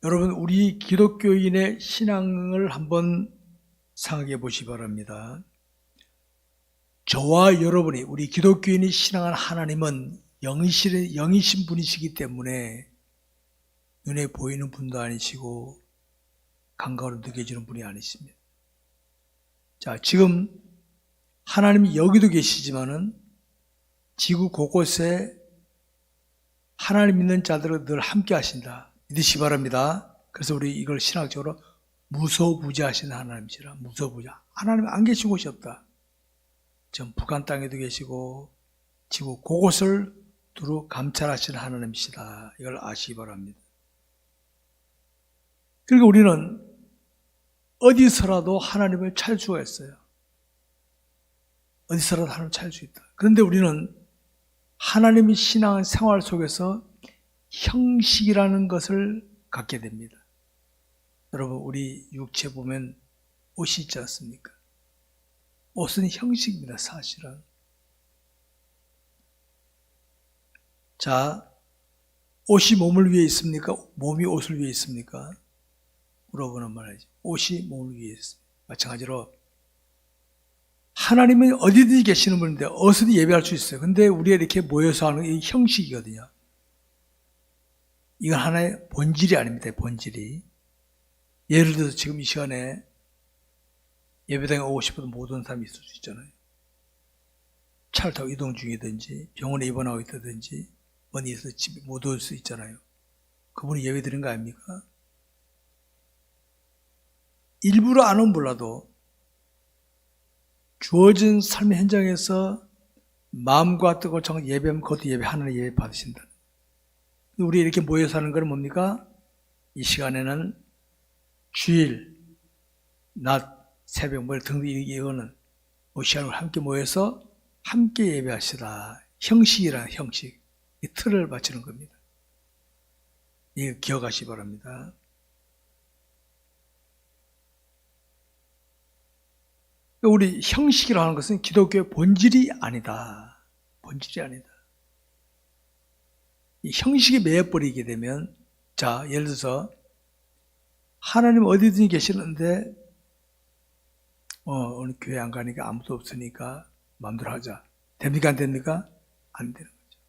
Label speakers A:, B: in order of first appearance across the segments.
A: 여러분, 우리 기독교인의 신앙을 한번 생각해 보시기 바랍니다. 저와 여러분이, 우리 기독교인이 신앙하는 하나님은 영이신 분이시기 때문에 눈에 보이는 분도 아니시고 감각으로 느껴지는 분이 아니십니다. 자, 지금 하나님이 여기도 계시지만은 지구 곳곳에 하나님 믿는 자들은 늘 함께 하신다. 믿으시기 바랍니다. 그래서 우리 이걸 신학적으로 무소부지하신 하나님이시라. 무소부자. 하나님 안 계신 곳이 없다. 전 북한 땅에도 계시고 지구 곳곳을 두루 감찰하시는 하나님이시다. 이걸 아시기 바랍니다. 그러니까 우리는 어디서라도 하나님을 찾을 수가 있어요. 어디서라도 하나님을 찾을 수 있다. 그런데 우리는 하나님의 신앙 생활 속에서 형식이라는 것을 갖게 됩니다. 여러분, 우리 육체 보면 옷이 있지 않습니까? 옷은 형식입니다, 사실은. 자, 옷이 몸을 위해 있습니까? 몸이 옷을 위해 있습니까? 물어보는 말이죠. 옷이 몸을 위해 있습니다. 마찬가지로 하나님은 어디든지 계시는 분인데 어디서든 예배할 수 있어요. 근데 우리가 이렇게 모여서 하는 게 형식이거든요. 이건 하나의 본질이 아닙니다. 본질이. 예를 들어서 지금 이 시간에 예배당에 오고 싶어도 못 오는 사람이 있을 수 있잖아요. 차를 타고 이동 중이든지 병원에 입원하고 있다든지 어디 있어서 집에 못 올 수 있잖아요. 그분이 예배 드린 거 아닙니까? 일부러 안 오면 몰라도 주어진 삶의 현장에서 마음과 뜻을 정확히 예배하면 그것도 예배, 하나님의 예배 받으신다. 우리 이렇게 모여서 하는 건 뭡니까? 이 시간에는 주일, 낮, 새벽, 뭐 등등 이거는 이 시간을 함께 모여서 함께 예배하시라. 형식이라는 형식. 이 틀을 맞추는 겁니다. 이거 기억하시기 바랍니다. 우리 형식이라는 것은 기독교의 본질이 아니다. 본질이 아니다. 이 형식에 매여버리게 되면, 자, 예를 들어서 하나님 어디든지 계시는데 오늘 교회 안 가니까 아무도 없으니까 마음대로 하자. 됩니까? 안 됩니까? 안 되는 거죠.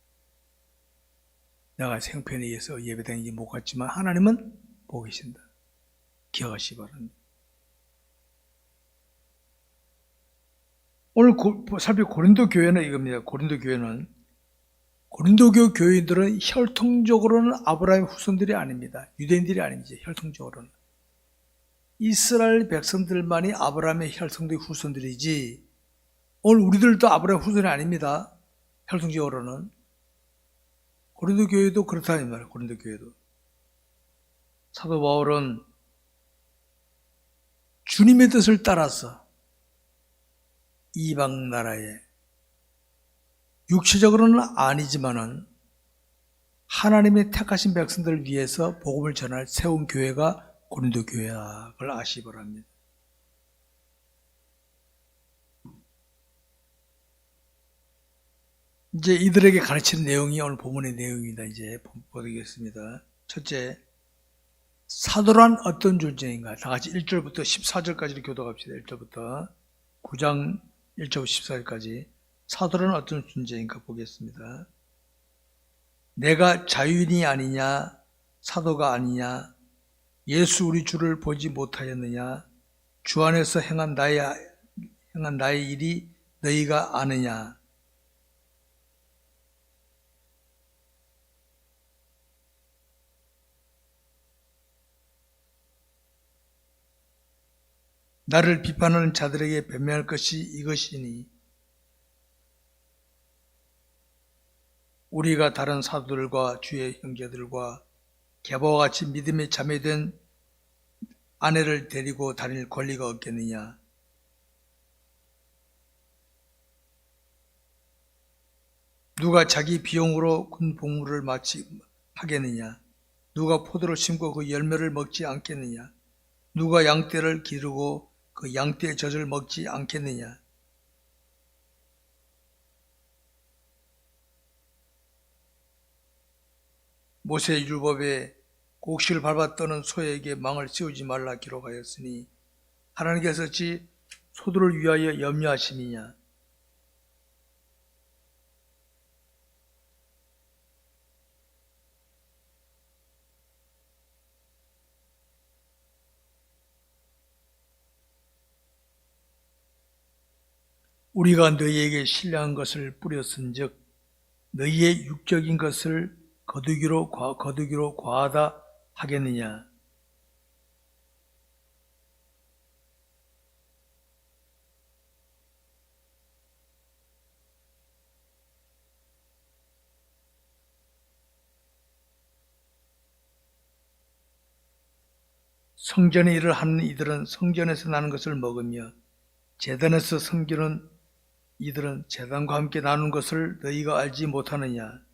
A: 내가 생편에 의해서 예배당에 못 갔지만 하나님은 보고 계신다. 기억하시기 바랍니다. 오늘 살필 고린도 교회는 이겁니다. 고린도 고린도교 교인들은 혈통적으로는 아브라함의 후손들이 아닙니다. 유대인들이 아닙니다. 혈통적으로는. 이스라엘 백성들만이 아브라함의 혈통의 후손들이지 오늘 우리들도 아브라함의 후손이 아닙니다. 혈통적으로는. 고린도 교회도 그렇다는 말이에요. 고린도 교회도. 사도 바울은 주님의 뜻을 따라서 이방 나라에 육체적으로는 아니지만은 하나님의 택하신 백성들을 위해서 복음을 전할 세운 교회가 고린도 교회야. 그걸 아시기 바랍니다. 이제 이들에게 가르치는 내용이 오늘 본문의 내용입니다. 이제 보겠습니다. 첫째, 사도란 어떤 존재인가? 다 같이 1절부터 14절까지를 교독합시다. 1절부터 9장 1절부터 14절까지 사도란 어떤 존재인가 보겠습니다. 내가 자유인이 아니냐? 사도가 아니냐? 예수 우리 주를 보지 못하였느냐? 주 안에서 행한 나의 일이 너희가 아느냐? 나를 비판하는 자들에게 변명할 것이 이것이니 우리가 다른 사도들과 주의 형제들과 계보와 같이 믿음에 자매된 아내를 데리고 다닐 권리가 없겠느냐? 누가 자기 비용으로 군 복무를 하겠느냐? 누가 포도를 심고 그 열매를 먹지 않겠느냐? 누가 양떼를 기르고 그 양떼의 젖을 먹지 않겠느냐? 모세의 율법에 곡식을 밟아 떠는 소에게 망을 씌우지 말라 기록하였으니 하나님께서 어찌 소들을 위하여 염려하심이냐. 우리가 너희에게 신뢰한 것을 뿌렸은즉 너희의 육적인 것을 거두기로 과하다 하겠느냐. 성전의 일을 하는 이들은 성전에서 나는 것을 먹으며 제단에서 섬기는 이들은 제단과 함께 나눈 것을 너희가 알지 못하느냐.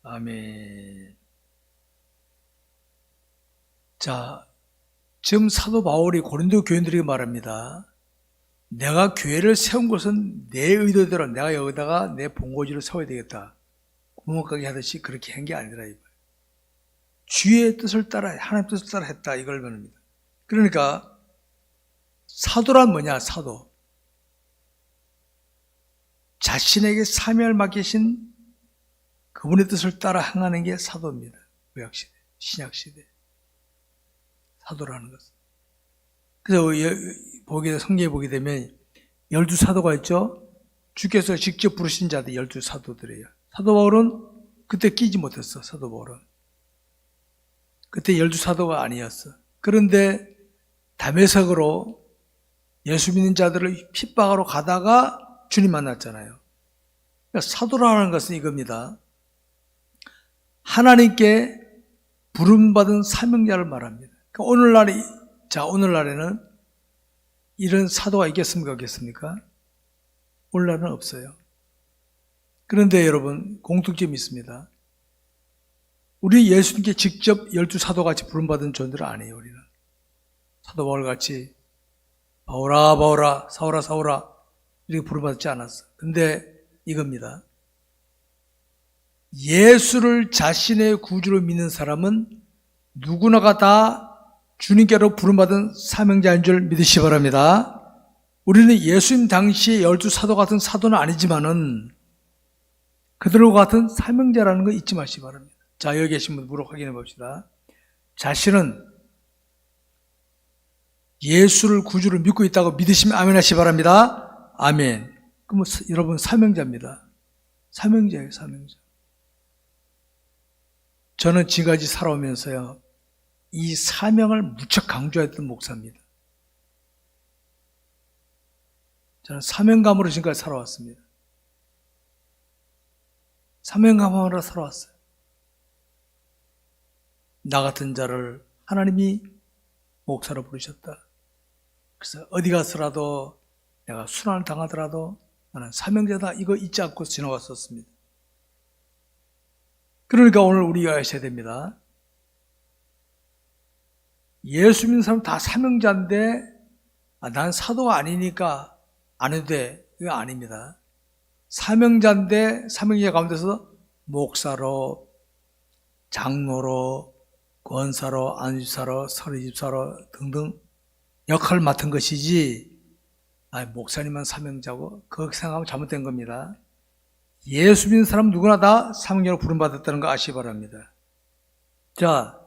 A: 아멘. 자, 지금 사도 바울이 고린도 교인들에게 말합니다. 내가 교회를 세운 것은 내 의도대로 내가 여기다가 내 본고지를 세워야 되겠다. 구멍가게 하듯이 그렇게 한 게 아니라 이거예요. 주의 뜻을 따라 하나님 뜻을 따라 했다 이걸 말합니다. 그러니까 사도란 뭐냐? 사도. 자신에게 사명을 맡기신 그분의 뜻을 따라 행하는 게 사도입니다. 구약시대, 신약시대. 사도라는 것은. 그래서 성경에 보게 되면 12사도가 있죠. 주께서 직접 부르신 자들 12사도들이에요. 사도 바울은 그때 끼지 못했어. 사도 바울은. 그때 12사도가 아니었어. 그런데 다메섹으로 예수 믿는 자들을 핍박하러 가다가 주님 만났잖아요. 그러니까 사도라는 것은 이겁니다. 하나님께 부름받은 사명자를 말합니다. 그러니까 오늘날에는 이런 사도가 있겠습니까? 없겠습니까? 오늘날은 없어요. 그런데 여러분, 공통점이 있습니다. 우리 예수님께 직접 12사도같이 부름받은 존들은 아니에요, 우리는. 사도 바울같이 바울아, 바울아, 사울아, 사울아 이렇게 부름받지 않았어. 근데 이겁니다. 예수를 자신의 구주로 믿는 사람은 누구나가 다 주님께로 부름받은 사명자인 줄 믿으시기 바랍니다. 우리는 예수님 당시에 12사도 같은 사도는 아니지만은 그들과 같은 사명자라는 거 잊지 마시기 바랍니다. 자, 여기 계신 분 물어 확인해 봅시다. 자신은 예수를 구주로 믿고 있다고 믿으시면 아멘 하시기 바랍니다. 아멘. 그럼 여러분 사명자입니다. 사명자예요, 사명자. 저는 지금까지 살아오면서요, 이 사명을 무척 강조했던 목사입니다. 저는 사명감으로 지금까지 살아왔습니다. 사명감으로 살아왔어요. 나 같은 자를 하나님이 목사로 부르셨다. 그래서 어디 가서라도 내가 순환을 당하더라도 나는 사명자다 이거 잊지 않고 지나왔었습니다. 그러니까 오늘 우리가 아셔야 됩니다. 예수 믿는 사람 다 사명자인데 난 사도가 아니니까 안 해도 돼. 이거 아닙니다. 사명자인데 사명자 가운데서 목사로, 장로로, 권사로, 안수사로, 서리집사로 등등 역할을 맡은 것이지 목사님만 사명자고 그렇게 생각하면 잘못된 겁니다. 예수 믿는 사람 누구나 다 사명자로 부름받았다는 거 아시기 바랍니다. 자,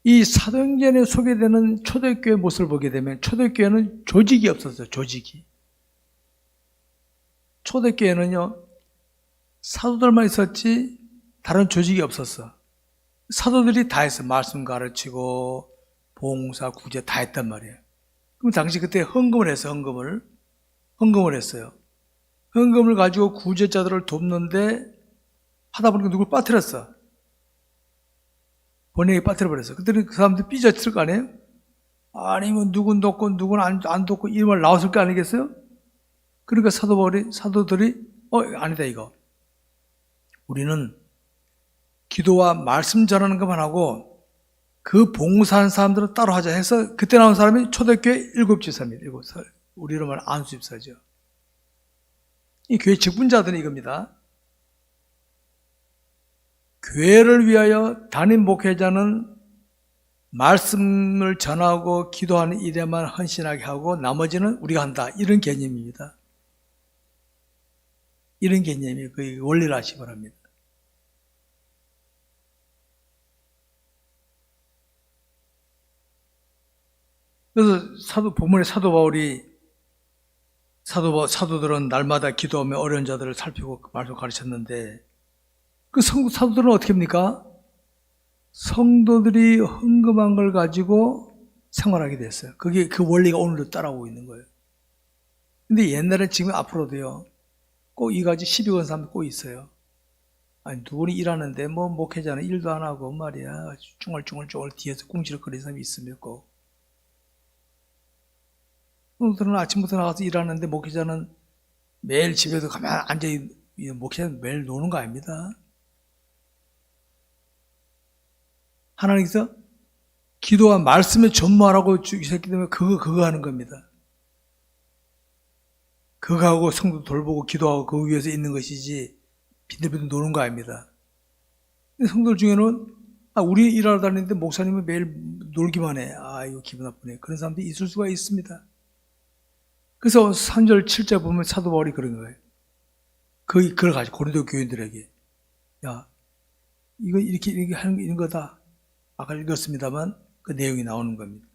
A: 이 사도행전에 소개되는 초대교회 모습을 보게 되면 초대교회는 조직이 없었어요. 조직이. 초대교회는요, 사도들만 있었지 다른 조직이 없었어. 사도들이 다 했어. 말씀 가르치고 봉사, 구제 다 했단 말이에요. 그럼 당시 그때 헌금을 했어. 헌금을 했어요. 헌금을 가지고 구제자들을 돕는데 하다 보니까 누굴 빠뜨렸어. 번역에 빠뜨려버렸어. 그때는 그 사람들 삐졌을 거 아니에요? 아니면 누군 돕고 누군 안 돕고 이런 말 나왔을 거 아니겠어요? 그러니까 사도들이 아니다 이거. 우리는 기도와 말씀 전하는 것만 하고 그 봉사하는 사람들은 따로 하자 해서 그때 나온 사람이 초대교회 7집사입니다. 우리로 말하면 안수집사죠. 이 교회 직분자들은 이겁니다. 교회를 위하여 담임 목회자는 말씀을 전하고 기도하는 일에만 헌신하게 하고 나머지는 우리가 한다. 이런 개념입니다. 이런 개념이 그 원리를 아시기 바랍니다. 그래서 본문의 사도 바울이 사도들은 날마다 기도하며 어려운 자들을 살피고 말씀 가르쳤는데 그 사도들은 어떻게 합니까? 성도들이 헌금한 걸 가지고 생활하게 됐어요. 그게 그 원리가 오늘도 따라오고 있는 거예요. 근데 옛날에 지금 앞으로도요. 꼭 이 가지 시비 건 사람이 꼭 있어요. 아니 누구는 일하는데 뭐 목회자는 일도 안 하고 말이야. 쭈글쭈글 뒤에서 꿍시럭거리는 사람이 있으면 꼭. 성도들은 아침부터 나가서 일하는데 목회자는 매일 집에도 가만히 앉아있는 목회자는 매일 노는 거 아닙니다. 하나님께서 기도와 말씀에 전무하라고 주셨기 때문에 그거 하는 겁니다. 그거 하고 성도 돌보고 기도하고 그 위에서 있는 것이지 빈들빈들 노는 거 아닙니다. 성도들 중에는 우리 일하러 다니는데 목사님은 매일 놀기만 해. 이거 기분 나쁘네. 그런 사람들이 있을 수가 있습니다. 그래서 3절 7절 보면 사도 바울이 그런 거예요. 그걸 가지고 고린도 교인들에게 야 이거 이렇게 하는 게 있는 거다. 아까 읽었습니다만 그 내용이 나오는 겁니다.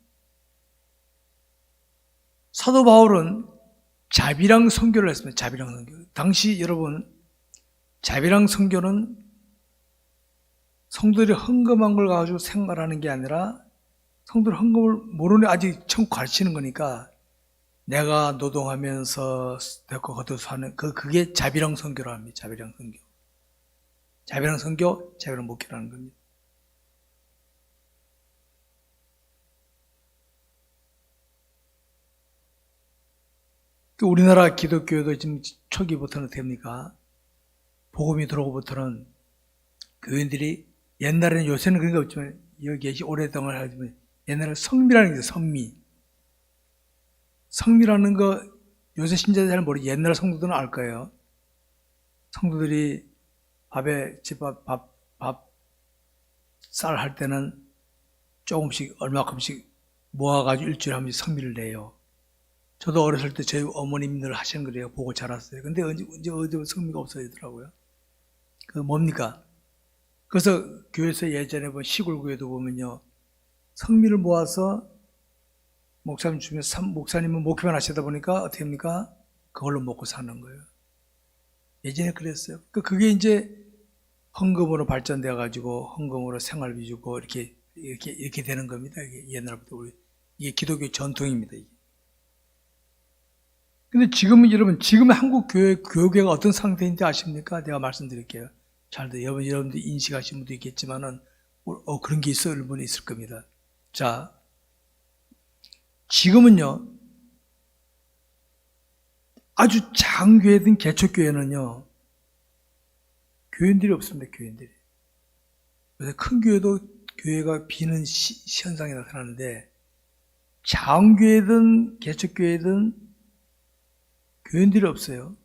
A: 사도 바울은 자비랑 선교를 했습니다. 자비랑 선교. 당시 여러분 자비랑 선교는 성도들이 헌금한 걸 가지고 생활하는 게 아니라 성도들 헌금을 모르는 아직 처음 가르치는 거니까 내가 노동하면서 내거 걷어서 하는 그게 자비랑 선교라고 합니다. 자비랑 선교. 자비랑 선교, 자비랑 목회라는 겁니다. 우리나라 기독교도 지금 초기부터는 됩니까? 복음이 들어오고부터는 교인들이 옛날에는 요새는 그런 게 없지만 여기 오랫동안 하지만 옛날에는 성미라는 게 있어요. 성미라는 거 요새 신자들 잘 모르지 옛날 성도들은 알 거예요. 성도들이 쌀 할 때는 조금씩 얼마큼씩 모아가지고 일주일에 한 번씩 성미를 내요. 저도 어렸을 때 저희 어머님들 하시는 거래요. 보고 자랐어요. 근데 언제 성미가 없어지더라고요. 그 뭡니까? 그래서 교회에서 예전에 시골 교회도 보면요. 성미를 모아서 목사님 주면 목사님은 목회만 하시다 보니까 어떻게 합니까? 그걸로 먹고 사는 거예요. 예전에 그랬어요. 그게 이제 헌금으로 발전되어 가지고 헌금으로 생활비 주고 이렇게 되는 겁니다. 이게 옛날부터 이게 기독교 전통입니다. 이게. 근데 지금은 여러분 지금 한국 교회가 어떤 상태인지 아십니까? 내가 말씀드릴게요. 여러분들 인식하신 분도 있겠지만은 그런 게 있어요. 일본에 있을 겁니다. 자, 지금은요. 아주 작은 교회든 개척교회는요. 교인들이 없습니다. 교인들이. 그래서 큰 교회도 교회가 비는 현상이 나타나는데 작은 교회든 개척교회든 교인들이 없어요.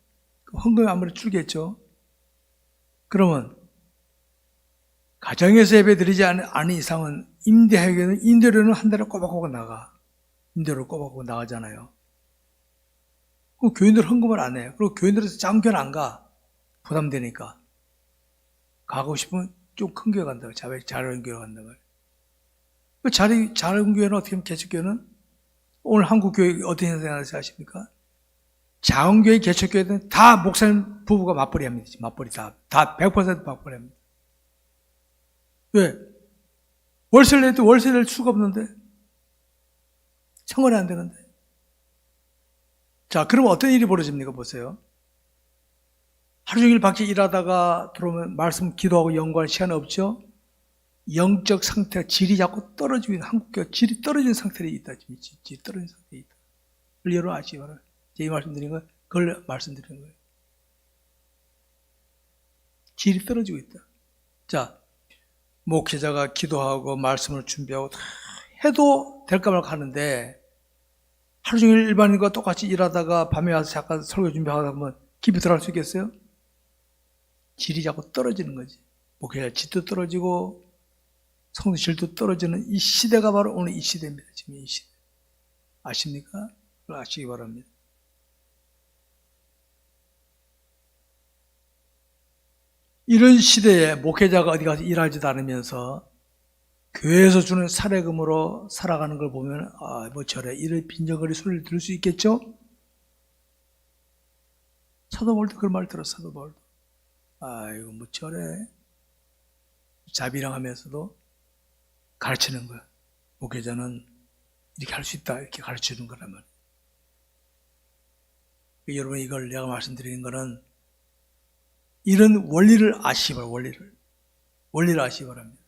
A: 헌금이 아무래도 줄겠죠. 그러면 가정에서 예배 드리지 않은 이상은 임대료는 한 달에 꼬박꼬박 나가. 임대료 꼬박꼬박 나가잖아요. 그럼 교인들 헌금을 안 해요. 그리고 교인들에서 작은 교회는 안 가. 부담되니까. 가고 싶으면 좀 큰 교회 간다고. 작은 교회 간다고. 작은 교회는 어떻게 하면 개척교회는 오늘 한국 교회 어떻게 생각하세요? 아십니까? 작은 교회, 개척교회는 다 목사님 부부가 맞벌이 합니다. 맞벌이 다 100% 맞벌이 합니다. 왜? 월세를 내도 월세 낼 수가 없는데. 생활이 안 되는데. 자, 그럼 어떤 일이 벌어집니까? 보세요. 하루 종일 밖에 일하다가 들어오면 말씀 기도하고 연구할 시간 없죠? 영적 상태가 질이 자꾸 떨어지고 있는 한국교회 질이 떨어지는 상태에 있다. 질이 떨어지는 상태에 있다. 그걸 여러분 아시기 바랍니다. 제 말씀드린 거, 그걸 말씀드리는 거예요. 질이 떨어지고 있다. 자, 목회자가 기도하고 말씀을 준비하고 다 해도 될까 말까 하는데 하루 종일 일반인과 똑같이 일하다가 밤에 와서 잠깐 설교 준비하다 보면 깊이 들어갈 수 있겠어요? 질이 자꾸 떨어지는 거지. 목회자 질도 떨어지고 성도 질도 떨어지는 이 시대가 바로 오늘 이 시대입니다. 지금 이 시대. 아십니까? 그걸 아시기 바랍니다. 이런 시대에 목회자가 어디 가서 일하지도 않으면서 교회에서 주는 사례금으로 살아가는 걸 보면 뭐 저래 이런 빈정거리 소리를 들을 수 있겠죠? 사도 바울도 그런 말 들었어. 사도 바울도 이거 뭐 저래 자비랑하면서도 가르치는 거야. 목회자는 이렇게 할 수 있다 이렇게 가르치는 거란 말이야. 여러분 이걸 내가 말씀드리는 거는 이런 원리를 아시기 바랍니다. 원리를 아시기 바랍니다.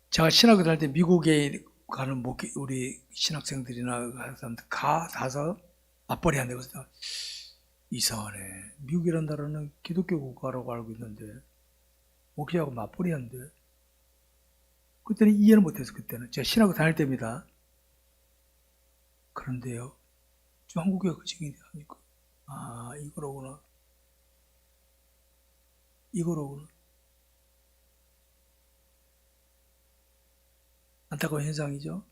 A: 제가 신학교 다닐 때 미국에 가는 우리 신학생들이나 사람들 가서 맞벌이 한다고 해서 이상하네. 미국이라는 나라는 기독교 국가라고 알고 있는데 목회하고 맞벌이 한대. 그때는 이해를 못해서 그때는 제가 신학교 다닐 때입니다. 그런데요, 좀 한국에 그 증인이 하니까 이거로구나. 안타까운 현상이죠.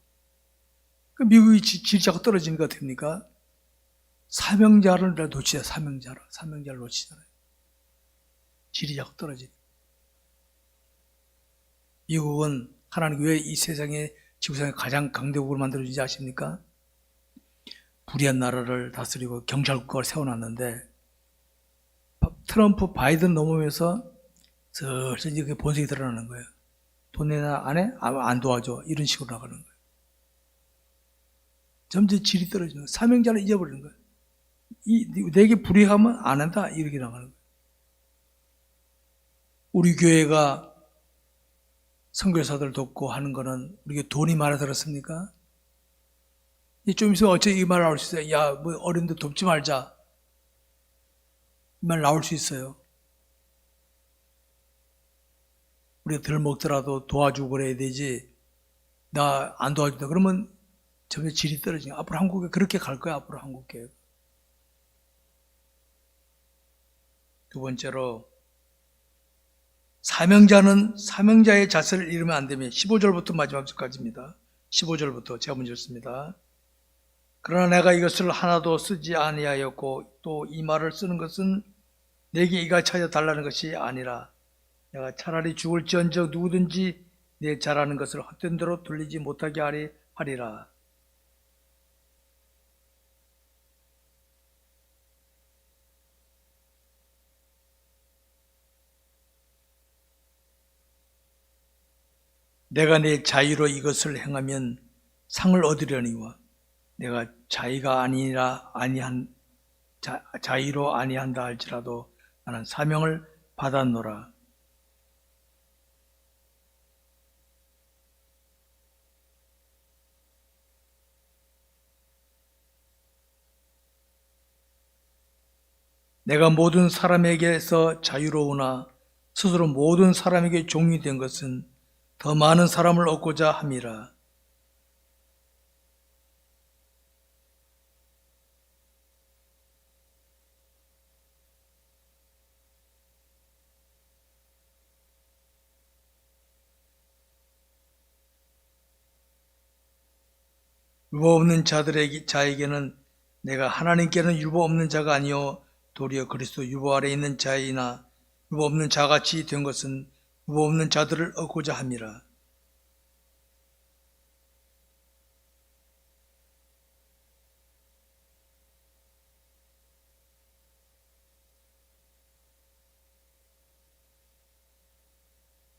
A: 미국이 질이 자꾸 떨어지는 게 어떻게 됩니까? 사명자를 놓치잖아요. 사명자를 놓치잖아요. 질이 자꾸 떨어지니까. 미국은 하나님 왜 이 세상에 지구상에 가장 강대국으로 만들어진지 아십니까? 불의한 나라를 다스리고 경찰국가를 세워놨는데 트럼프 바이든 넘으면서 슬슬 이제 본색이 드러나는 거예요. 돈 내나 안 해? 안 도와줘. 이런 식으로 나가는 거예요. 점점 질이 떨어지는 거예요. 사명자를 잊어버리는 거예요. 내게 불의하면 안 한다. 이렇게 나가는 거예요. 우리 교회가 선교사들 돕고 하는 거는 우리가 돈이 많아 들었습니까? 좀 있으면 어째 이 말 나올 수 있어요. 야, 뭐 어른들 돕지 말자. 이 말 나올 수 있어요. 우리가 덜 먹더라도 도와주고 그래야 되지. 나 안 도와준다. 그러면 점점 질이 떨어지는 거야. 앞으로 한국에 그렇게 갈 거야. 앞으로 한국에. 두 번째로 사명자는 사명자의 자세를 잃으면 안 되며 15절부터 마지막 절까지입니다. 15절부터 제가 먼저 읽습니다. 그러나 내가 이것을 하나도 쓰지 아니하였고 또 이 말을 쓰는 것은 내게 이가 찾아 달라는 것이 아니라 내가 차라리 죽을지언정 누구든지 내 잘하는 것을 헛된 대로 돌리지 못하게 하리라. 내가 내 자유로 이것을 행하면 상을 얻으려니와 내가 자유로 아니한다 할지라도 나는 사명을 받았노라. 내가 모든 사람에게서 자유로우나 스스로 모든 사람에게 종이 된 것은 더 많은 사람을 얻고자 함이라. 율법 없는 자에게는 내가 하나님께는 율법 없는 자가 아니요 도리어 그리스도 율법 아래 있는 자이나 율법 없는 자같이 된 것은 율법 없는 자들을 얻고자 함이라.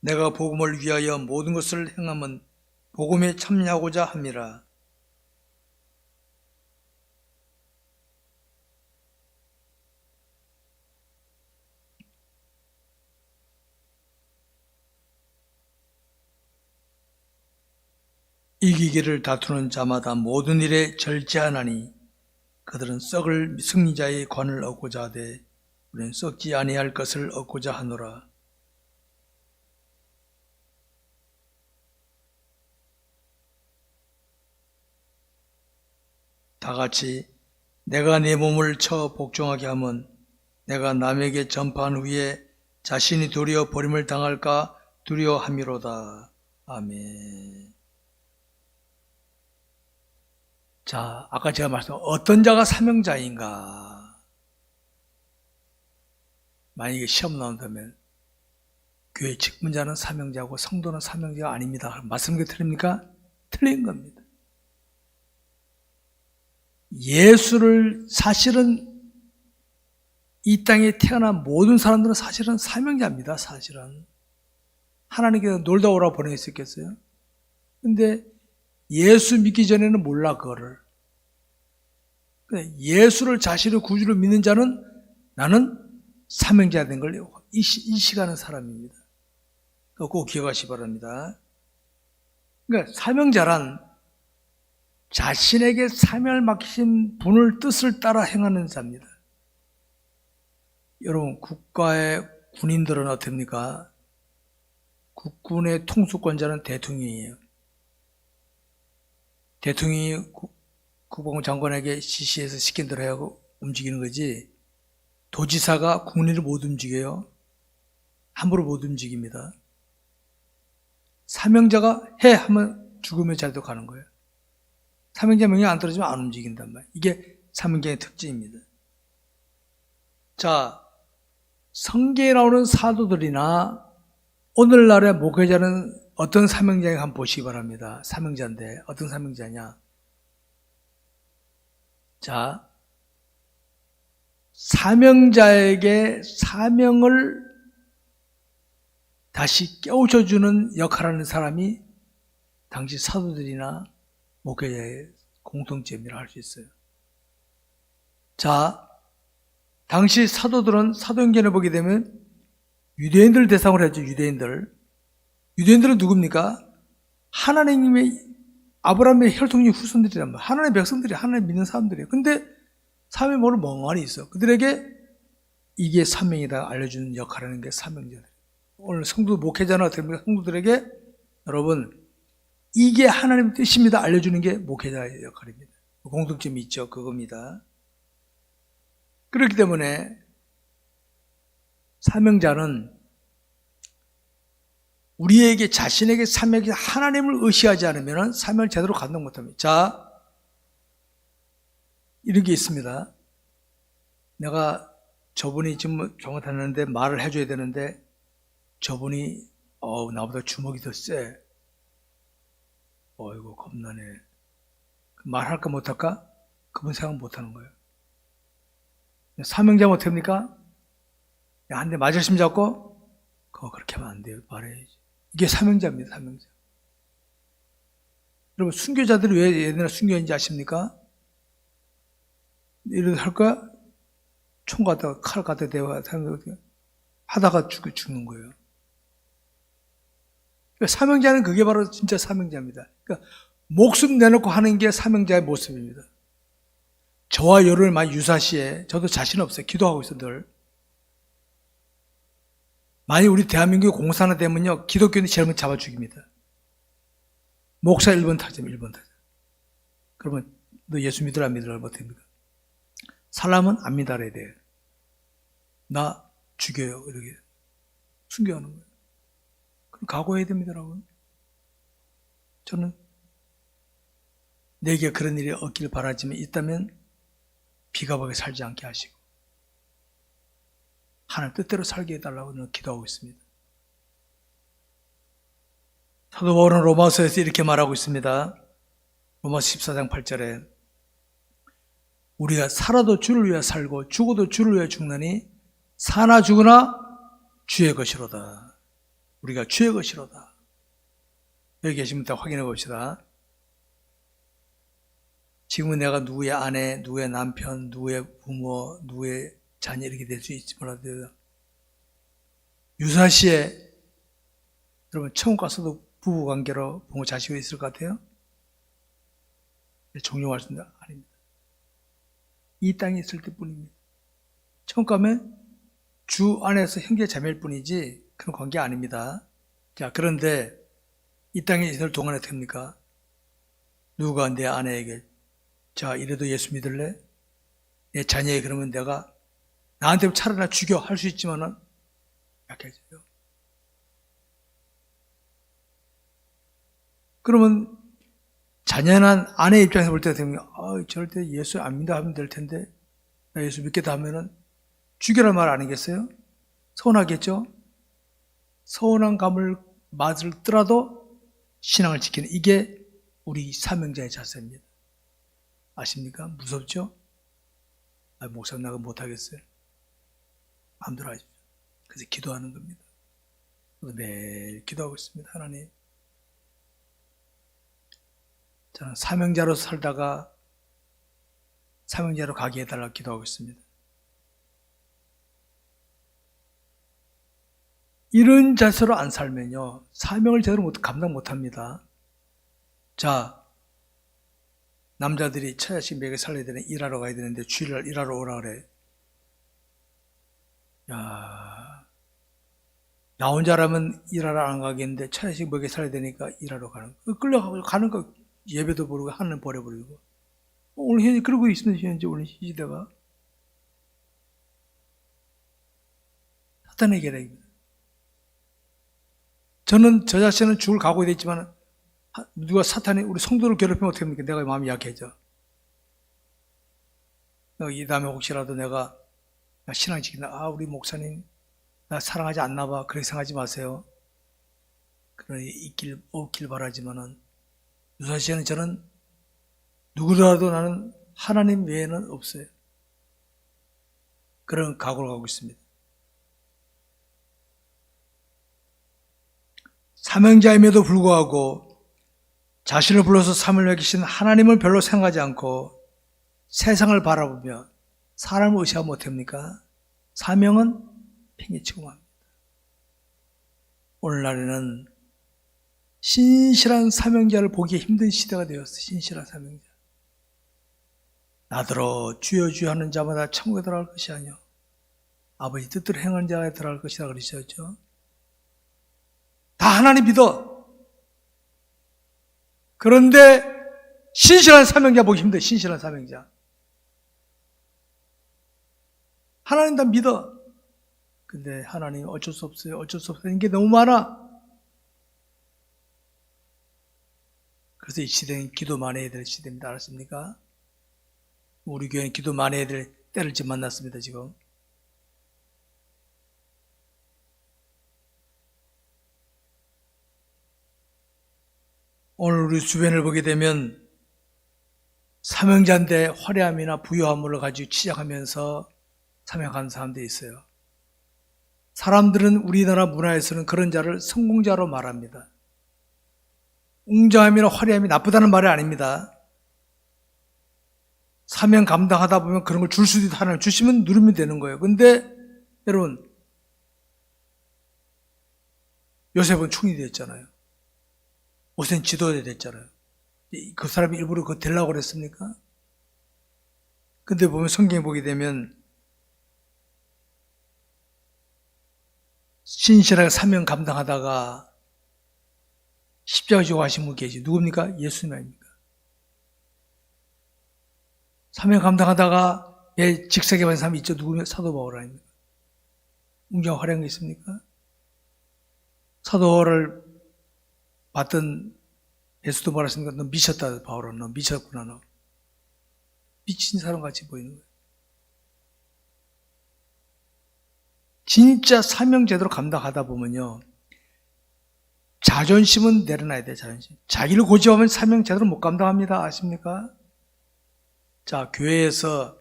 A: 내가 복음을 위하여 모든 것을 행함은 복음에 참여하고자 함이라. 이기기를 다투는 자마다 모든 일에 절제하나니 그들은 썩을 승리자의 관을 얻고자 하되 우리는 썩지 아니할 것을 얻고자 하노라. 다같이 내가 네 몸을 쳐 복종하게 하면 내가 남에게 전파한 후에 자신이 도리어 버림을 당할까 두려워함이로다. 아멘. 자, 아까 제가 말씀한 어떤 자가 사명자인가? 만약에 시험 나온다면 교회 직분자는 사명자고 성도는 사명자가 아닙니다. 말씀이 틀립니까? 틀린 겁니다. 예수를 사실은 이 땅에 태어난 모든 사람들은 사실은 사명자입니다. 사실은 하나님께서 놀다 오라 보내셨겠어요? 근데 예수 믿기 전에는 몰라 그거를. 예수를 자신의 구주로 믿는 자는 나는 사명자 된 걸 인식하는 사람입니다. 꼭 기억하시기 바랍니다. 그러니까 사명자란 자신에게 사명을 맡기신 분을 뜻을 따라 행하는 자입니다. 여러분, 국가의 군인들은 어떻습니까? 국군의 통수권자는 대통령이에요. 대통령이 국방부 장관에게 지시해서 시킨 대로 하고 움직이는 거지, 도지사가 국민을 못 움직여요. 함부로 못 움직입니다. 사명자가 해 하면 죽으면 잘도 가는 거예요. 사명자 명령 안 떨어지면 안 움직인단 말이에요. 이게 사명자의 특징입니다. 자, 성경에 나오는 사도들이나 오늘날의 목회자는 어떤 사명자인가 한번 보시기 바랍니다. 사명자인데 어떤 사명자냐? 자, 사명자에게 사명을 다시 깨우쳐주는 역할을 하는 사람이 당시 사도들이나 목회자의 공통점이라 할 수 있어요. 자, 당시 사도들은 사도행전에 보게 되면 유대인들 대상으로 했죠. 유대인들은 누굽니까? 하나님의 아브라함의 혈통의 후손들이란 말이에요. 하나님의 백성들이 하나님 믿는 사람들이에요. 근데 사명이 모르 멍하니 있어. 그들에게 이게 사명이다 알려주는 역할을 하는 게 사명자들. 오늘 성도 목회자나 어떻게 성도들에게 여러분 이게 하나님의 뜻입니다 알려주는 게 목회자의 역할입니다. 공통점이 있죠. 그겁니다. 그렇기 때문에 사명자는 우리에게 자신에게 사명이 하나님을 의시하지 않으면 사명을 제대로 감당 못합니다. 자, 이런 게 있습니다. 내가 저분이 지금 잘못했는데 말을 해줘야 되는데 저분이 나보다 주먹이 더 세. 어이구 겁나네. 말할까 못할까? 그분 생각 못하는 거예요. 사명자 못합니까? 한 대 맞으시면 잡고 그거 그렇게 하면 안 돼요. 말해야지. 이게 사명자입니다. 사명자. 여러분 순교자들이 왜 옛날에 순교인지 아십니까? 이렇게 할 거야? 총 갖다가 칼 갖다 대고 하다가 죽는 거예요. 그러니까 사명자는 그게 바로 진짜 사명자입니다. 그러니까 목숨 내놓고 하는 게 사명자의 모습입니다. 저와 여러분을 많이 유사시에 저도 자신 없어요. 기도하고 있어 늘. 만약 우리 대한민국이 공산화 되면요 기독교는 제일 먼저 잡아 죽입니다. 목사 1번 타자면 1번 타자. 그러면 너 예수 믿으라 안 믿으라 어떻게 됩니까? 사람은 안 믿어야 돼. 나 죽여요 이렇게 순교하는 거예요. 그럼 각오해야 됩니다 여러분. 저는 내게 그런 일이 없기를 바라지만 있다면 비겁하게 살지 않게 하시고 하나님 뜻대로 살게 해달라고 저는 기도하고 있습니다. 사도 바울은 로마서에서 이렇게 말하고 있습니다. 로마서 14장 8절에 우리가 살아도 주를 위해 살고 죽어도 주를 위해 죽나니 사나 죽으나 주의 것이로다. 우리가 주의 것이로다. 여기 계시면 다 확인해 봅시다. 지금은 내가 누구의 아내, 누구의 남편, 누구의 부모, 누구의 자녀 이렇게 될 수 있지 몰라도 유사시에 여러분 처음 가서도 부부관계로 부모 자식이 있을 것 같아요? 종용할 수 있는 아닙니다. 이 땅에 있을 때뿐입니다. 처음 가면 주 안에서 형제 자매일 뿐이지 그런 관계 아닙니다. 자, 그런데 이 땅에 있을 동안에 됩니까? 누가 내 아내에게 자 이래도 예수 믿을래? 내 자녀에 그러면 내가 나한테 차라리 죽여 할 수 있지만은 약해져요. 그러면 자녀나 아내 입장에서 볼 때 되면 저럴 때 예수 안 믿다 하면 될 텐데 나 예수 믿겠다 하면은 죽여라 말 아니겠어요? 서운하겠죠? 서운한 감을 맛을 뜨라도 신앙을 지키는 이게 우리 사명자의 자세입니다. 아십니까? 무섭죠? 목사님 나가 못하겠어요. 마음대로 하십시오. 그래서 기도하는 겁니다. 매일 기도하고 있습니다. 하나님, 저는 사명자로 살다가 사명자로 가게 해달라고 기도하고 있습니다. 이런 자세로 안 살면요, 사명을 제대로 감당 못합니다. 자, 남자들이 처자식 먹여 살려야 되는 일하러 가야 되는데 주일날 일하러 오라 그래. 야, 나 혼자라면 일하러 안 가겠는데 처자식 먹여 살려야 되니까 일하러 가는 거. 끌려가고 가는 거 예배도 모르고 하는 버려버리고. 오늘 현재 그러고 있습니다. 현재 오늘 시대가. 사탄의 계략입니다. 저는 저 자신은 죽을 각오가 됐지만 누가 사탄이 우리 성도를 괴롭히면 어떻게 합니까? 내가 마음이 약해져. 이 다음에 혹시라도 내가 신앙 지킨다. 우리 목사님 나 사랑하지 않나 봐. 그렇게 생각하지 마세요. 그러니 없길 바라지만은 유사시에는 저는 누구라도 나는 하나님 외에는 없어요. 그런 각오를 가고 있습니다. 사명자임에도 불구하고 자신을 불러서 삶을 맡기신 하나님을 별로 생각하지 않고 세상을 바라보며 사람을 의식하면 못합니까? 사명은 팽개치고 맙니다. 오늘날에는 신실한 사명자를 보기 힘든 시대가 되었어요. 신실한 사명자. 나더러 주여 주여 하는 자마다 천국에 들어갈 것이 아니요 아버지 뜻대로 행하는 자가 들어갈 것이라 그러셨죠. 다 하나님 믿어. 그런데 신실한 사명자 보기 힘들어. 신실한 사명자. 하나님 다 믿어. 근데 하나님 어쩔 수 없어요. 어쩔 수 없어요. 이게 너무 많아. 그래서 이 시대는 기도 많이 해야 될 시대입니다. 알았습니까? 우리 교회는 기도 많이 해야 될 때를 지금 만났습니다. 지금. 오늘 우리 주변을 보게 되면 사명자인데 화려함이나 부유함을 가지고 치장하면서 사명하는 사람들이 있어요. 사람들은 우리나라 문화에서는 그런 자를 성공자로 말합니다. 웅장함이나 화려함이 나쁘다는 말이 아닙니다. 사명 감당하다 보면 그런 걸 줄 수도 있다. 하나님 주시면 누리면 되는 거예요. 근데 여러분, 요셉은 충이 됐잖아요. 모세는 지도자 됐잖아요. 그 사람이 일부러 그거 되려고 그랬습니까? 근데 보면 성경에 보게 되면 신실하게 사명 감당하다가 십자가 지고 하신 분 계시. 누굽니까? 예수님 아닙니까? 사명 감당하다가 배 직사게 받은 사람이 있죠. 누구면 사도 바울 아닙니까? 웅장 화려한 게 있습니까? 사도 바울을 봤던 예수도 말했습니까? 너 미쳤다, 바울아. 너 미쳤구나, 너. 미친 사람 같이 보이는 거예요. 진짜 사명 제대로 감당하다 보면요, 자존심은 내려놔야 돼요. 자존심. 자기를 고집하면 사명 제대로 못 감당합니다. 아십니까? 자, 교회에서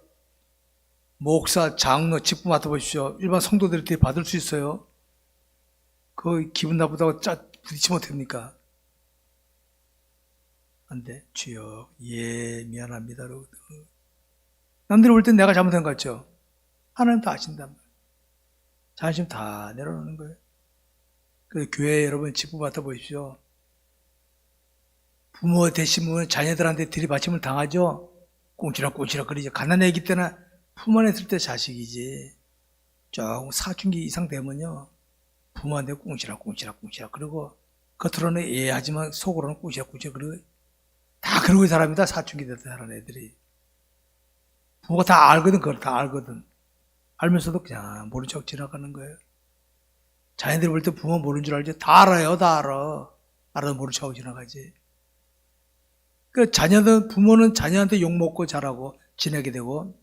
A: 목사, 장로, 직분 맡아보십시오. 일반 성도들이 받을 수 있어요. 그 기분 나쁘다고 부딪히면 어떡합니까? 안 돼. 주여, 예, 미안합니다. 남들이 볼 땐 내가 잘못한 것 같죠? 하나님 다 아신단 말이에요. 자존심 다 내려놓는 거예요. 그래서 교회 여러분 직분 맡아보십시오. 부모 되신 분은 자녀들한테 들이받침을 당하죠? 꽁치락꽁치락 거리죠. 가난해기 때나 품 안에 있을 때 자식이지. 조금 사춘기 이상 되면요, 부모한테 꽁치락꽁치락 그러고 겉으로는 예하지만 속으로는 꽁치락꽁치락 그러고 다 그러고 사람이다. 사춘기 됐다 하는 애들이. 부모가 다 알거든, 그걸 다 알거든. 알면서도 그냥 모른 척 지나가는 거예요. 자녀들이 볼 때 부모 모르는 줄 알지? 다 알아요, 다 알아. 알아도 모른 척하고 지나가지. 그 부모는 자녀한테 욕먹고 자라고 지내게 되고,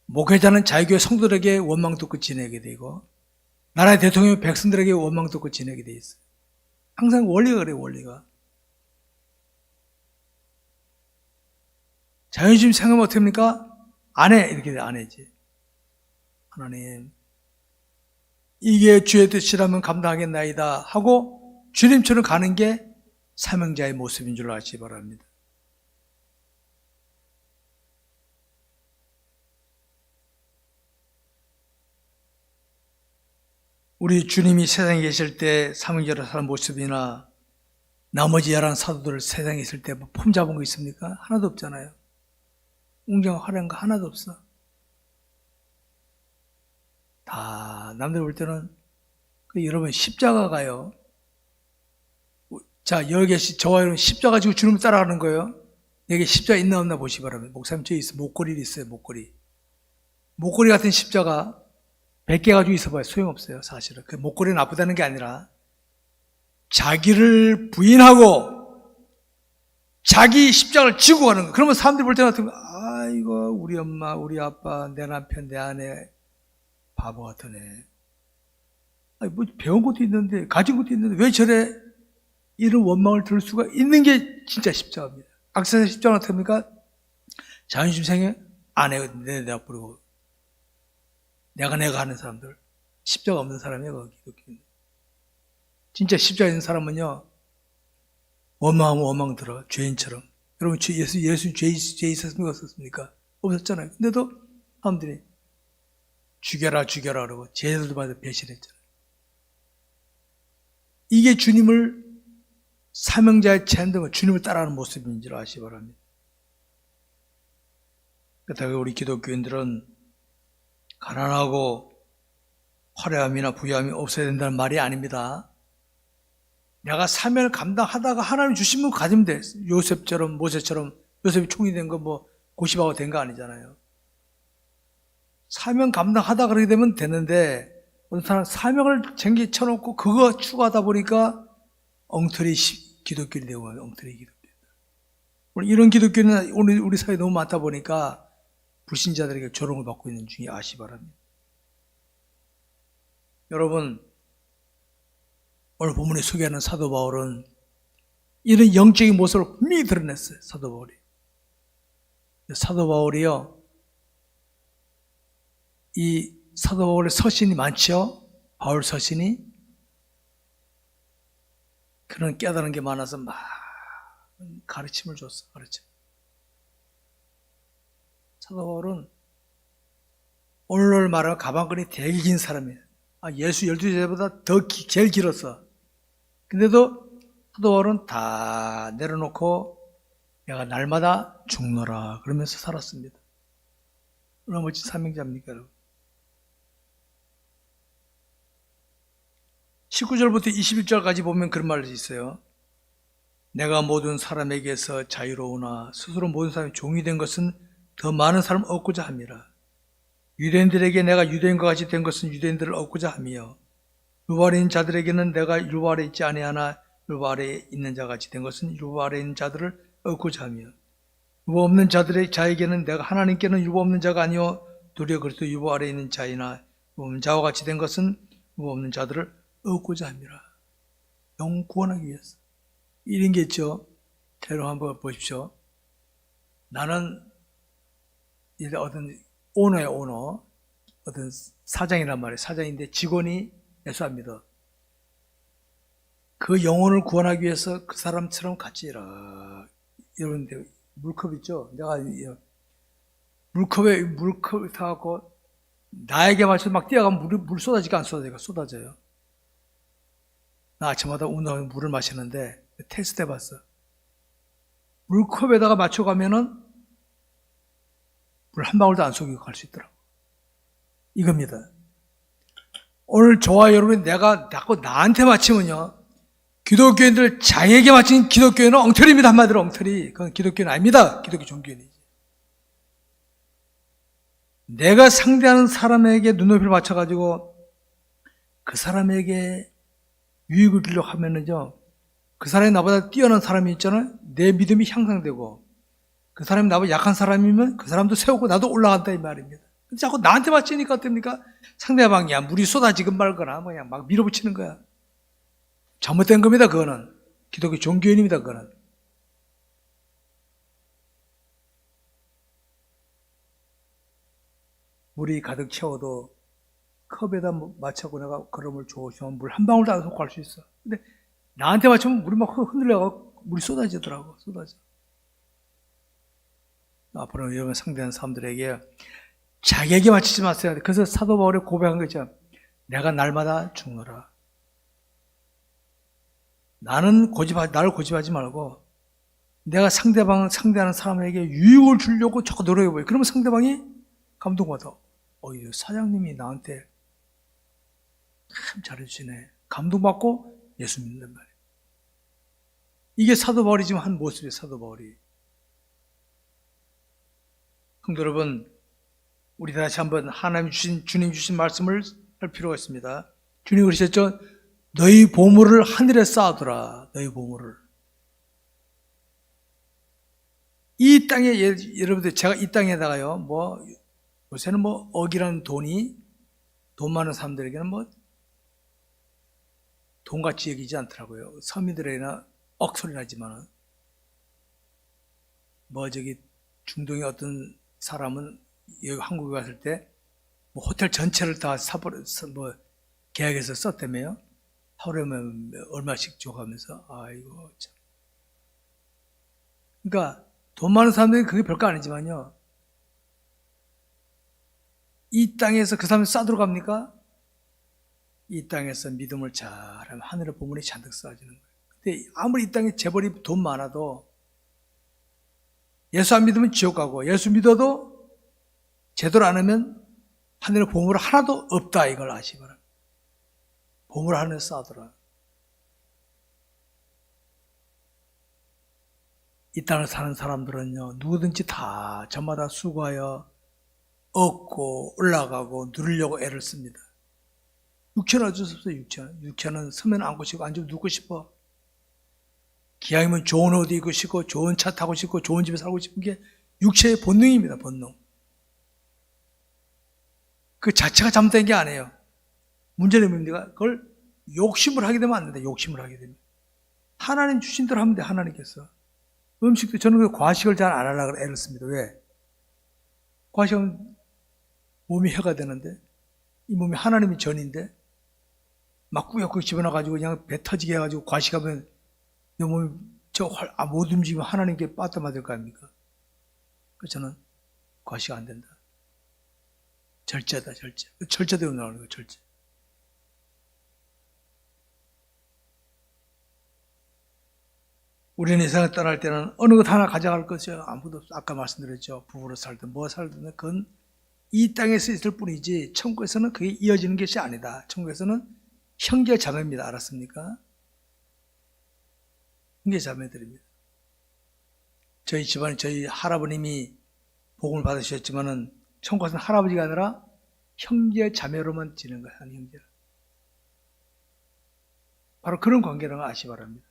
A: 목회자는 자기교회 성도들에게 원망 듣고 지내게 되고, 나라의 대통령이 백성들에게 원망 듣고 지내게 돼 있어요. 항상 원리가 그래요, 원리가. 자존심 생각하면 어떻게 합니까? 안 해. 이렇게 돼, 안 해지. 하나님, 이게 주의 뜻이라면 감당하겠나이다 하고 주님처럼 가는 게 사명자의 모습인 줄 아시기 바랍니다. 우리 주님이 세상에 계실 때 사명자로 사는 모습이나 나머지 11 사도들 세상에 있을 때 뭐 폼 잡은 거 있습니까? 하나도 없잖아요. 웅장 화려한 거 하나도 없어. 다 남들 볼 때는 여러분 십자가가요. 자, 여기 계신 저와 여러분 십자가 지고 주님 따라가는 거예요. 여기 십자가 있나 없나 보시기 바랍니다. 목사님 저기 있어. 목걸이 있어요. 목걸이 같은 십자가 100개 가지고 있어봐요. 소용없어요. 사실은. 그 목걸이는 나쁘다는 게 아니라 자기를 부인하고 자기 십자가를 지고 가는 거예요. 그러면 사람들이 볼 때는 아이고 우리 엄마 우리 아빠 내 남편 내 아내 바보 같은 애. 아니 뭐 배운 것도 있는데 가진 것도 있는데 왜 저래 이런 원망을 들을 수가 있는 게 진짜 십자가입니다. 악세사 십자가는 어떻게 합니까? 자존심 생겨 안 해. 내가 부르고 내가 하는 사람들 십자가 없는 사람이에요. 기독교는. 진짜 십자가 있는 사람은요 원망하면 원망 들어. 죄인처럼. 여러분 예수 죄 있었습니까? 없었습니까? 없었잖아요. 근데도 사람들이 죽여라 그러고 죄들도 받아 배신했잖아요. 이게 주님을 사명자의 체험과 주님을 따라하는 모습인 줄 아시기 바랍니다. 그렇다고 우리 기독교인들은 가난하고 화려함이나 부유함이 없어야 된다는 말이 아닙니다. 내가 사명을 감당하다가 하나님 주신 분 가지면 돼. 요셉처럼 모세처럼 요셉이 총리 된 거 뭐 고시바가 된 거 아니잖아요. 사명 감당하다 그러게 되면 되는데 어떤 사람 사명을 쟁기쳐놓고 그거 추구하다 보니까 엉터리 기독교를 되고 엉터리 기독교. 오늘 이런 기독교는 오늘 우리 사회에 너무 많다 보니까 불신자들에게 조롱을 받고 있는 중에 아시 바랍니다. 여러분 오늘 본문에 소개하는 사도 바울은 이런 영적인 모습을 분명히 드러냈어요. 사도 바울이. 사도 바울이요. 이 사도 바울의 서신이 많죠. 바울 서신이. 그런 깨달은 게 많아서 막 가르침을 줬어. 가르침. 사도 바울은 오늘 말하면 가방끈이 되게 긴 사람이에요. 예수 12제자보다 더 제일 길었어. 근데도 사도 바울은 다 내려놓고 내가 날마다 죽노라 그러면서 살았습니다. 얼마나 멋진 사명자입니까 여러분. 19절부터 21절까지 보면 그런 말이 있어요. 내가 모든 사람에게서 자유로우나 스스로 모든 사람이 종이 된 것은 더 많은 사람을 얻고자 함이라. 유대인들에게 내가 유대인과 같이 된 것은 유대인들을 얻고자 함이요. 율법 아래 있는 자들에게는 내가 율법 아래 있지 아니하나 율법 아래 있는 자 같이 된 것은 율법 아래 있는 자들을 얻고자 하며 율법 없는 자에게는 내가 하나님께는 율법 없는 자가 아니요 도리어 그리스도 율법 아래 있는 자이나 율법 없는 자와 같이 된 것은 율법 없는 자들을 얻고자 함이라. 영혼 구원하기 위해서. 이런 게 있죠. 대로 한번 보십시오. 나는 이제 어떤 오너예요, 오너. 어떤 사장이란 말이에요. 사장인데 직원이 예수 안 믿어. 그 영혼을 구원하기 위해서 그 사람처럼 같이 이러는데 물컵 있죠? 내가 물컵 타갖고 나에게 맞춰서 막 뛰어가면 물 쏟아지가 안 쏟아져요? 쏟아져요. 나 아침마다 운동하면 물을 마시는데 테스트 해봤어. 물컵에다가 맞춰가면은 물 한 방울도 안 속이고 갈 수 있더라고. 이겁니다. 오늘 저와 여러분이 내가 자꾸 나한테 맞추면요. 기독교인들 자기에게 맞힌 기독교인은 엉터리입니다. 한마디로 엉터리. 그건 기독교는 아닙니다. 기독교 종교인이지. 내가 상대하는 사람에게 눈높이를 맞춰가지고 그 사람에게 유익을 주려고 하면은요, 그 사람이 나보다 뛰어난 사람이 있잖아요. 내 믿음이 향상되고, 그 사람이 나보다 약한 사람이면 그 사람도 세우고 나도 올라간다 이 말입니다. 근데 자꾸 나한테 맞추니까 어떻습니까? 상대방이야 물이 쏟아지건 말거나 뭐 그냥 막 밀어붙이는 거야. 잘못된 겁니다. 그거는 기독교 종교인입니다. 그거는. 물이 가득 채워도 컵에다 맞춰고 내가 그럼을 주시면 물 한 방울도 안 쏟고 할 수 있어. 근데 나한테 맞추면 물이 막 흔들려가고 물이 쏟아지더라고. 쏟아져. 앞으로 여러분 상대하는 사람들에게 자기에게 맞추지 마세요. 그래서 사도 바울이 고백한 거죠. 내가 날마다 죽노라. 나를 고집하지 말고 내가 상대하는 사람에게 유익을 주려고 자꾸 노력해보여. 그러면 상대방이 감동받아. 사장님이 나한테 참 잘해주시네. 감동받고 예수 믿는단 말이에요. 이게 사도 바울이 지금 한 모습이에요. 사도 바울이. 성도 여러분, 우리 다시 한번 주님 주신 말씀을 할 필요가 있습니다. 주님 그러셨죠? 너희 보물을 하늘에 쌓아두라. 너희 보물을. 이 땅에, 여러분들, 제가 이 땅에다가요, 요새는 억이라는 돈 많은 사람들에게는 돈같이 여기지 않더라고요. 서민들에게나 억소리 나지만은. 중동의 어떤 사람은 여기 한국에 갔을 때, 호텔 전체를 다 계약해서 썼다며요. 하루에 얼마씩 줘가면서, 아이고, 참. 그러니까, 돈 많은 사람들이 그게 별거 아니지만요. 이 땅에서 그 사람이 싸들어 갑니까? 이 땅에서 믿음을 잘하면 하늘의 보물이 잔뜩 쌓아지는 거예요. 근데 아무리 이 땅에 재벌이 돈 많아도 예수 안 믿으면 지옥 가고 예수 믿어도 제대로 안 하면 하늘의 보물 하나도 없다 이걸 아시기 바랍니다. 보물 하늘에 쌓아둬라. 이 땅을 사는 사람들은요, 누구든지 다 저마다 수고하여 얻고 올라가고 누리려고 애를 씁니다. 육체는 어쩔 수 없어요. 육체는 서면 앉고 싶고 앉으면 눕고 싶어. 기왕이면 좋은 옷 입고 싶고 좋은 차 타고 싶고 좋은 집에 살고 싶은 게 육체의 본능입니다. 본능. 그 자체가 잘못된 게 아니에요. 문제는 뭡니까? 그걸 욕심을 하게 되면 안 된다. 욕심을 하게 되면. 하나님 주신 대로 하면 돼. 하나님께서. 음식도 저는 그 과식을 잘 안 하려고 애를 씁니다. 왜? 과식하면 몸이 해가 되는데 이 몸이 하나님의 전인데 막 꾸역꾸역 집어넣어가지고 그냥 배 터지게 해가지고 과식하면 내 몸이 못 움직이면 하나님께 빠져맞을 거 아닙니까? 그래서 저는 과식 안 된다. 절제다, 절제. 절제대로 나오는 거예요, 절제. 우리는 이 세상을 떠날 때는 어느 것 하나 가져갈 것이요. 아무도 없어. 아까 말씀드렸죠. 부부로 살든 뭐 살든 그건 이 땅에서 있을 뿐이지 천국에서는 그게 이어지는 것이 아니다. 천국에서는 형제 자매입니다. 알았습니까? 형제 자매들입니다. 저희 집안에 저희 할아버님이 복음을 받으셨지만은 천국에서는 할아버지가 아니라 형제 자매로만 지는 거예요. 한 형제. 바로 그런 관계라는 걸 아시기 바랍니다.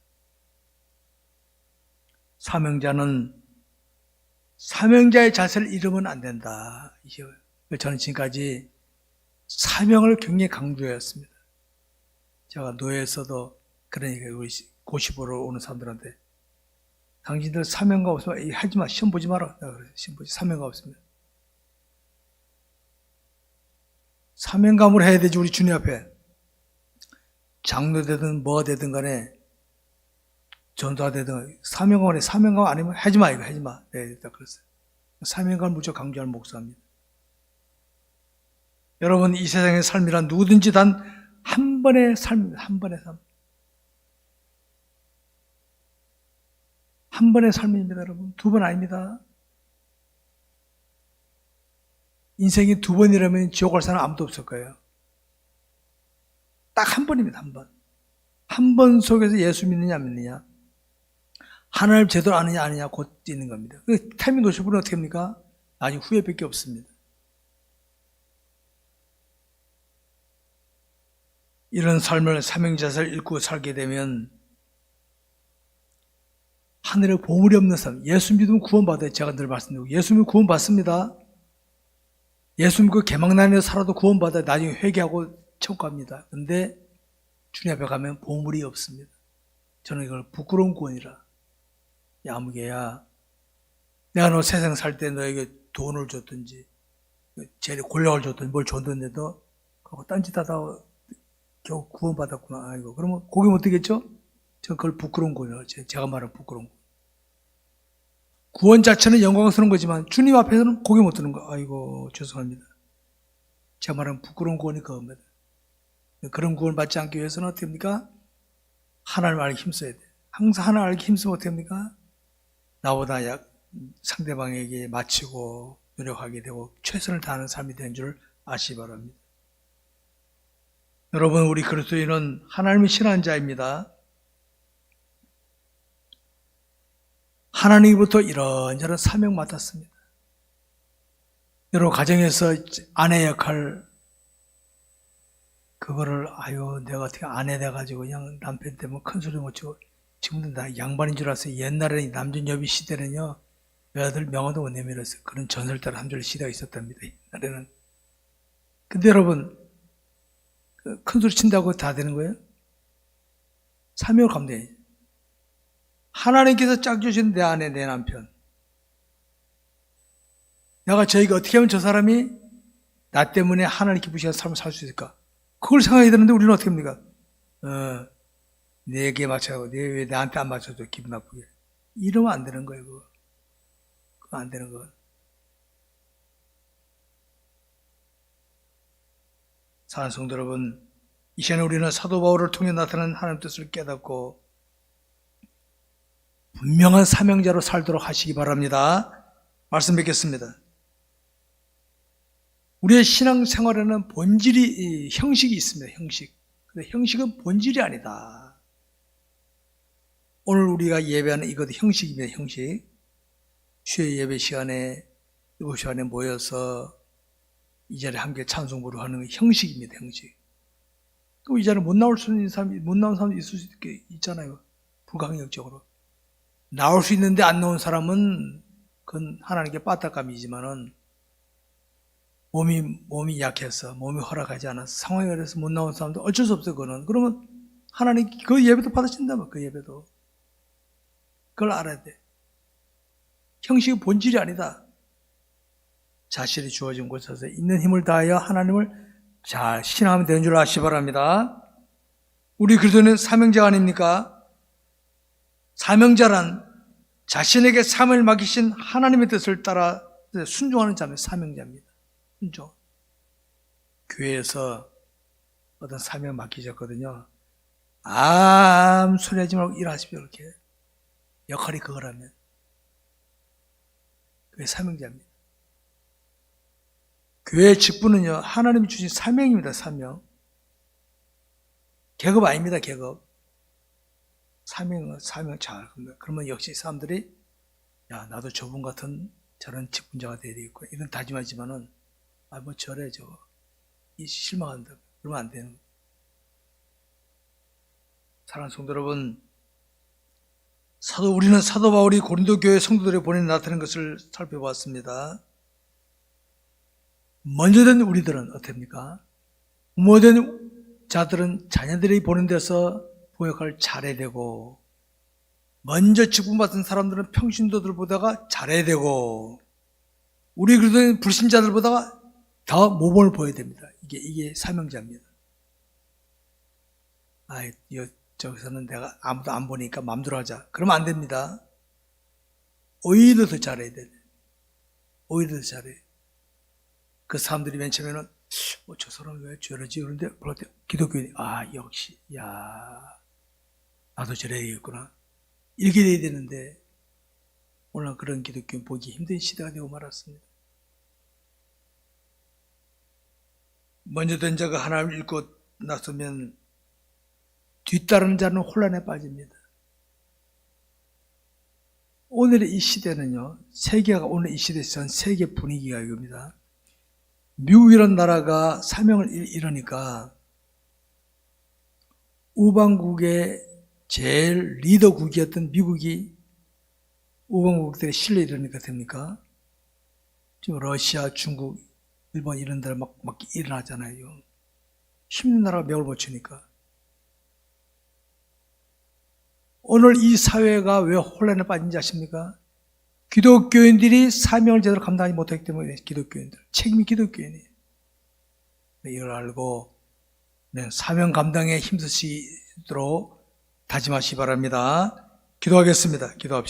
A: 사명자는 사명자의 자세를 잃으면 안 된다. 저는 지금까지 사명을 굉장히 강조했습니다. 제가 노예에서도 그런 얘기를 우리 고시보러 오는 사람들한테 당신들 사명가 없으면 하지 마. 시험 보지 마라. 시험 보지. 사명가 없으면. 사명감으로 해야 되지 우리 주님 앞에. 장로되든 뭐가 되든 간에 전도가 되든 사명감 아니면 하지 마 이거 하지 마. 네, 딱 그랬어요. 사명감을 무척 강조하는 목사입니다. 여러분 이 세상의 삶이란 누구든지 단 한 번의 삶입니다. 한 번의 삶. 한 번의 삶입니다, 여러분. 두 번 아닙니다. 인생이 두 번이라면 지옥 갈 사람 아무도 없을 거예요. 딱 한 번입니다, 한 번. 한 번 속에서 예수 믿느냐 안 믿느냐. 하나님 제대로 아느냐 아느냐 곧 있는 겁니다. 타이밍 놓칠 분은 어떻게 합니까? 아직 후회밖에 없습니다. 이런 삶을 사명자세를 읽고 살게 되면 하늘에 보물이 없는 삶, 예수 믿으면 구원받아요. 제가 늘 말씀드리고 예수 믿으면 구원받습니다. 예수 믿고 개망난에 살아도 구원받아요. 나중에 회개하고 천국 갑니다. 근데 주님 앞에 가면 보물이 없습니다. 저는 이걸 부끄러운 구원이라. 야, 아무개야, 내가 너 세상 살 때 너에게 돈을 줬든지 제일 권력을 줬든지 뭘 줬는데도 그거 딴짓하다 겨우 구원받았구나. 아이고, 그러면 거기 못 되겠죠? 저는 그걸 부끄러운 거예요. 제가 말하는 부끄러운 거. 구원 자체는 영광스러운 거지만 주님 앞에서는 고개 못 드는 거. 아이고, 죄송합니다. 제가 말하는 부끄러운 구원이 그겁니다. 그런 구원 받지 않기 위해서는 어떻게 합니까? 하나님 알기 힘써야 돼. 항상 하나님 알기 힘쓰면 어떻게 합니까? 나보다 상대방에게 마치고 노력하게 되고 최선을 다하는 삶이 되는 줄 아시기 바랍니다. 여러분, 우리 그리스도인은 하나님을 신뢰한 자입니다. 하나님부터 이런저런 사명 맡았습니다. 여러분, 가정에서 아내 역할, 그거를 내가 어떻게 아내 돼가지고 그냥 남편 때문에 큰 소리 못 치고, 지금도 나 양반인 줄 알았어요. 옛날에 남전여비 시대는요, 여자들 명함도 못 내밀었어요. 그런 전설 따라 한 줄 시대가 있었답니다. 옛날에는. 근데 여러분, 큰 소리 친다고 다 되는 거예요? 사명을 감당해요. 하나님께서 짝 주신 내 아내, 내 남편. 저희가 어떻게 하면 저 사람이 나 때문에 하나님 기쁘시는 삶을 살 수 있을까? 그걸 생각해야 되는데 우리는 어떻게 합니까? 내게 맞춰고 내 왜 나한테 안 맞춰줘 기분 나쁘게. 이러면 안 되는 거예요. 그거 안 되는 거. 사랑하는 성도 여러분, 이 시간에 우리는 사도 바울을 통해 나타난 하나님의 뜻을 깨닫고 분명한 사명자로 살도록 하시기 바랍니다. 말씀 뵙겠습니다. 우리의 신앙생활에는 본질이, 형식이 있습니다. 형식. 근데 형식은 본질이 아니다. 오늘 우리가 예배하는 이것도 형식입니다. 형식. 주의 예배 시간에 이곳 시간에 모여서 이 자리에 함께 찬송 부르는 형식입니다. 형식. 또 이 자리에 못 나올 수 있는 사람이, 못 나온 사람도 있을 수 있잖아요. 불가항력적으로. 나올 수 있는데 안 나온 사람은 그건 하나님께 빠딱감이지만은 몸이 약해서, 몸이 허락하지 않아서, 상황이 그래서 못 나온 사람도 어쩔 수 없어요, 그거는. 그러면 하나님 그 예배도 받으신다면, 그 예배도. 그걸 알아야 돼. 형식이 본질이 아니다. 자신이 주어진 곳에서 있는 힘을 다하여 하나님을 잘 신앙하면 되는 줄 아시기 바랍니다. 우리 그리스도는 사명자가 아닙니까? 사명자란 자신에게 사명을 맡기신 하나님의 뜻을 따라 순종하는 자면 사명자입니다. 순종. 교회에서 어떤 사명을 맡기셨거든요. 아무 소리 하지 말고 일하십시오. 이렇게. 역할이 그거라면. 그게 사명자입니다. 교회의 직분은요, 하나님이 주신 사명입니다. 사명. 계급 아닙니다. 계급. 사명 잘. 그러면 역시 사람들이 나도 저분 같은 저런 직분자가 돼야 되겠구나 이런 다짐하지만은 뭐 저래 저거 이 실망한다. 그러면 안 되는. 사랑하는 성도 여러분, 우리는 사도 바울이 고린도 교회 성도들에 보내 나타낸 것을 살펴봤습니다. 먼저 된 우리들은 어떻습니까? 부모된 자들은 자녀들이 보는 데서 부역을 잘해야 되고, 먼저 직분받은 사람들은 평신도들보다가 잘해야 되고, 우리 그리스도인 불신자들보다가 더 모범을 보여야 됩니다. 이게 사명자입니다. 저기서는 내가 아무도 안 보니까 마음대로 하자. 그러면 안 됩니다. 오히려 더 잘해야 돼. 오히려 더 잘해. 그 사람들이 맨 처음에는 저 사람 왜 저러지? 그런데 그럴 때 기독교인이 역시 나도 저래야 되겠구나. 이렇게 돼야 되는데 오늘 그런 기독교인 보기 힘든 시대가 되고 말았습니다. 먼저 된 자가 하나님을 읽고 나서면 뒤따르는 자는 혼란에 빠집니다. 오늘의 이 시대는요, 오늘 이 시대에 전 세계 분위기가 이겁니다. 미국이라는 나라가 사명을 이러니까 우방국의 제일 리더국이었던 미국이 우방국들의 신뢰 이러니까 됩니까? 지금 러시아, 중국, 일본 이런 데를 막 일어나잖아요. 힘든 나라가 맥을 못 치니까. 오늘 이 사회가 왜 혼란에 빠진지 아십니까? 기독교인들이 사명을 제대로 감당하지 못하기 때문에 기독교인들. 책임이 기독교인이에요. 이걸 알고 사명 감당에 힘쓰시도록 다짐하시기 바랍니다. 기도하겠습니다. 기도합시다.